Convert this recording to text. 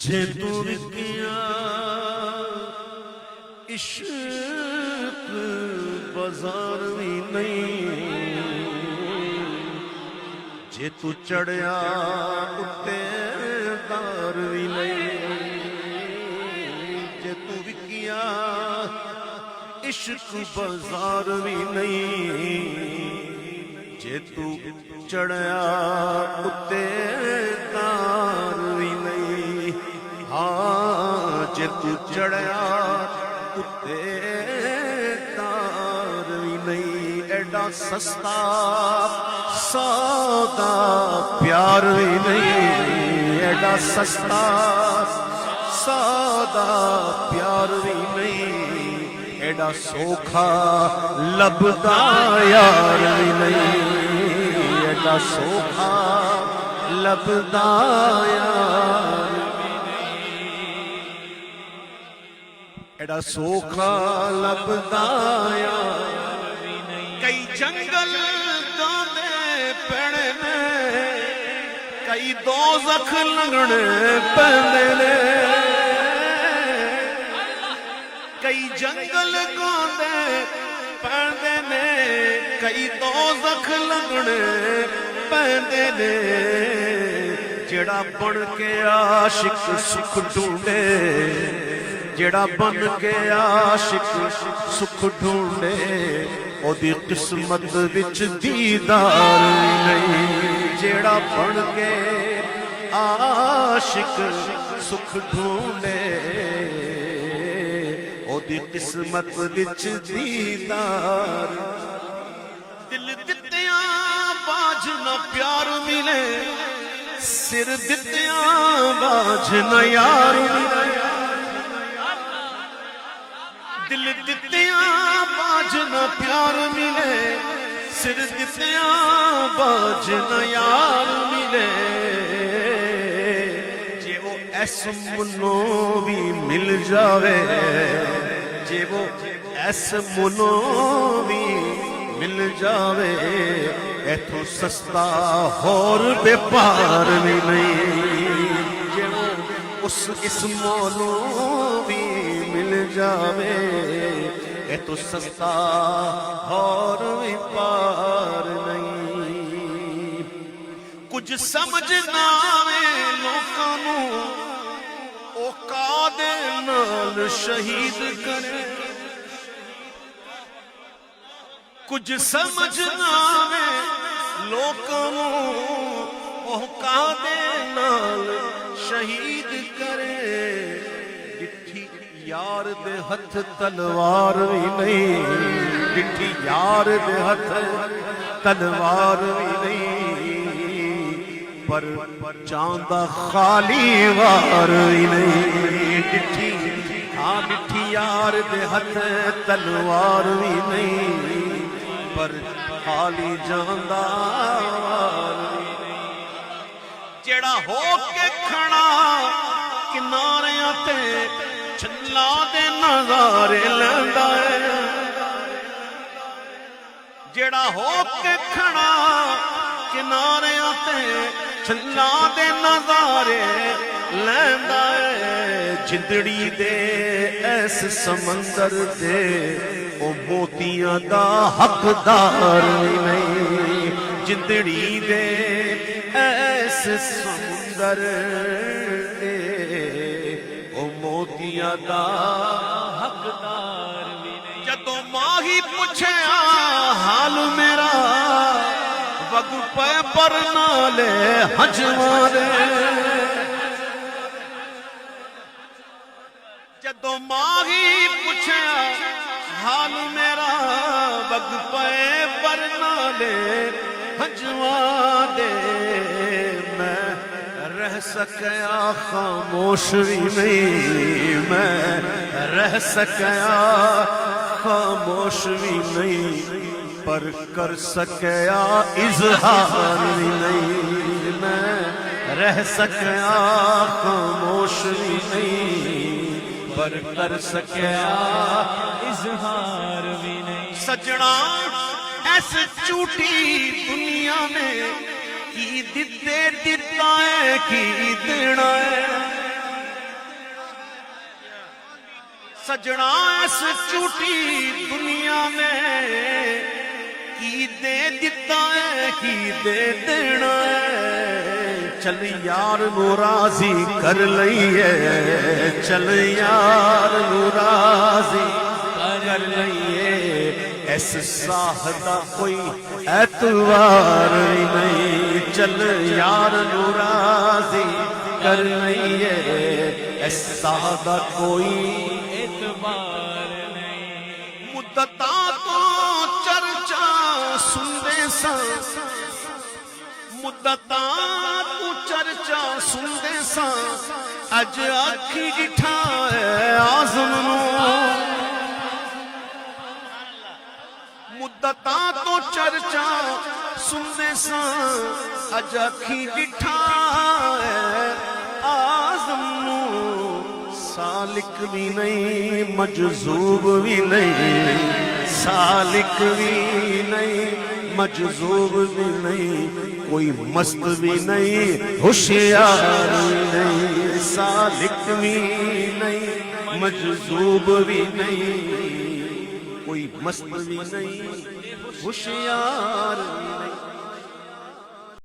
جے تو کیا عشق بازار بھی نہیں، جے تو چڑھیا اتے دار بھی نہیں، جے تو کیا عشق بازار بھی نہیں، جے تو چڑھیا اتے دار بھی نہیں، ہاں جے تو چڑھیا اتے دار بھی نہیں، ایڈا سستا سودا پیار بھی نہیں، ایڈا سستا سودا پیار بھی نہیں، ایڈا سوکھا لبدا یار بھی نہیں، ایڈا سوکھا لبدا یار بھی نہیں، ایڈا سوکھا لبدا یار بھی نہیں۔ کئی جنگل داندے پیڑے میں، کئی دوزخ لنگنے پیندے نے، کئی جنگل گاندے پیندے نے، کئی دوزخ لنگنے پیندے نے، جڑا بن کے عاشق سکھ ڈھونڈے، جڑا بن کے عاشق سکھ ڈھونڈے، او دی قسمت وچ دیدار نہیں، جڑا بن کے عاشق سکھ ڈھونڈے، او دی قسمت وچ دیدار۔ دل دتیاں باج نہ پیار ملے، سر دتیاں باج نہ یار ملے، دل دتیاں باج نہ پیار ملے، سر دتیاں باج نہ یار ملے، جے وہ ایس منوں بھی مل جاوے، جے وہ ایس منوں بھی مل جاوے، ایتھوں سستا ہور بے پار بھی نہیں، جے وہ اس مولوں بھی مل جاوے، ایتھوں سستا ہور بھی پار نہیں۔ کچھ سمجھ نہ آوے لوکاں نوں، او قادے نال شہید کرے، کچھ سمجھ نہ آوے لوکاں نوں، او قادے نال شہید کرے، ڈٹھی یار دے ہتھ تلوار بھی نہیں، ڈٹھی یار دے ہتھ تلوار بھی نہیں، پر چاندہ خالی وار بھی نہیں، ڈٹھی ہاں ڈٹھی یار دے ہتھ تلوار بھی نہیں، پر خالی جاندہ وار بھی نہیں۔ جڑا ہو کے کھڑا کناریاں تے چھلا دے نظارے لیندا ہے، جڑا ہو کے کھڑا کناریاں تے چھلا دے نظارے لیندا ہے، جندڑی دے ایس سمندر دے او موتیاں دا حقدار نہیں، جندڑی دے ایس سمندر دے او موتیاں دا حقدار بھی نہیں۔ جدوں ماہی پوچھے حال میرا، وگ پے پر نالے ہجواں دے، جدوں ماہی پوچھے حال میرا، وگ پے پر نالے ہجواں دے، میں رہ سکیا خاموش بھی نہیں، میں رہ سکیا خاموش بھی نہیں، پر کر سکیا اظہار بھی نہیں، میں رہ سکیا خاموش بھی نہیں، پر کر سکیا اظہار بھی نہیں۔ سجنا ایس جھوٹی دنیا میں کی دیتے دیتا ہے کی دینا ہے، سجنا اس جھوٹی دنیا میں کی دے دیتا ہے کی دے دینا ہے چل یار نو راضی کر لئیے چل یار نو راضی کر لئیے اس ساہ دا کوئی اعتبار نہیں چل یار نو راضی کر لئیے اس ساہ دا کوئی اعتبار نہیں مدتاں تو چرچا سندے ساں مدتاں تو چرچا سندے ساں اج آکھی ڈٹھا ہے آزم نو مدتاں تو چرچا سندے ساں اج آکھی ڈٹھا ہے آزم نو سالک بھی نہیں مجذوب بھی نہیں سالک بھی نہیں مجذوب بھی نہیں کوئی مست بھی نہیں ہوشیار بھی نہیں سالک بھی نہیں مجذوب بھی نہیں کوئی مست بھی نہیں ہوشیار بھی نہیں